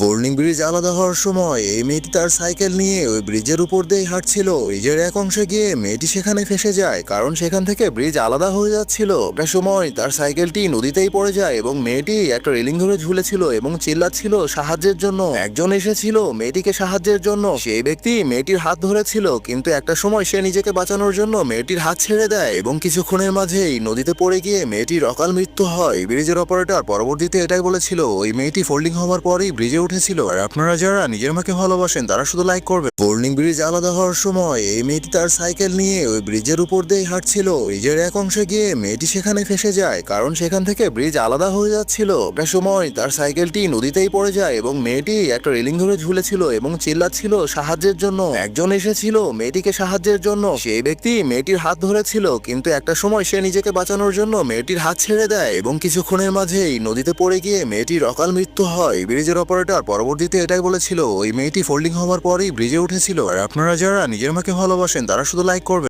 Folding bridge আলাদা হওয়ার সময় এই মেয়েটি তার সাইকেল নিয়ে ওই ব্রিজের উপর দিয়েই হাঁটছিল। ব্রিজের এক অংশে গিয়ে মেয়েটি সেখানে ফেসে যায়, কারণ সেখান থেকে ব্রিজ আলাদা হয়ে যাচ্ছিল। একটা সময় তার সাইকেলটি নদীতেই পড়ে যায় এবং মেয়েটি একটা রেলিং ধরে ঝুলেছিল এবং চিল্লাচ্ছিল সাহায্যের জন্য। একজন এসেছিল মেয়েটিকে সাহায্যের জন্য। সেই ব্যক্তি মেয়েটির হাত ধরেছিল, কিন্তু একটা সময় সে নিজেকে বাঁচানোর জন্য মেয়েটির হাত ছেড়ে দেয় এবং কিছুক্ষণের মাঝেই নদীতে পড়ে গিয়ে মেয়েটির অকাল মৃত্যু হয়। ব্রিজের অপারেটর পরবর্তীতে এটাই বলেছিল, ওই মেয়েটি ফোল্ডিং হওয়ার পরেই ব্রিজে উঠেছিল। আর আপনারা যারা নিজের মাকে ভালোবাসেন তারা শুধু লাইক করবেন। ফোল্ডিং ব্রিজ আলাদা হওয়ার সময় এই মেয়েটি তার সাইকেল নিয়ে ওই ব্রিজের উপর দিয়েই হাঁটছিল। ব্রিজের এক অংশে গিয়ে মেয়েটি সেখানে ফেসে যায়, কারণ সেখান থেকে ব্রিজ আলাদা হয়ে যাচ্ছিল। একটা সময় তার সাইকেলটি নদীতেই পড়ে যায় এবং মেয়েটি একটা রেলিং ধরে ঝুলেছিল এবং চিল্লাচ্ছিল সাহায্যের জন্য। একজন এসেছিল মেয়েটিকে সাহায্যের জন্য। সেই ব্যক্তি মেয়েটির হাত ধরেছিল, কিন্তু একটা সময় সে নিজেকে বাঁচানোর জন্য মেয়েটির হাত ছেড়ে দেয় এবং কিছুক্ষণের মাঝেই নদীতে পড়ে গিয়ে মেয়েটির অকাল মৃত্যু হয়। ব্রিজের অপারেটর পরবর্তীতে এটাই বলেছিল, ওই মেয়েটি ফোল্ডিং হওয়ার পরেই ব্রিজে উঠেছিল। আর আপনারা যারা নিজের মাকে ভালোবাসেন তারা শুধু লাইক করবেন।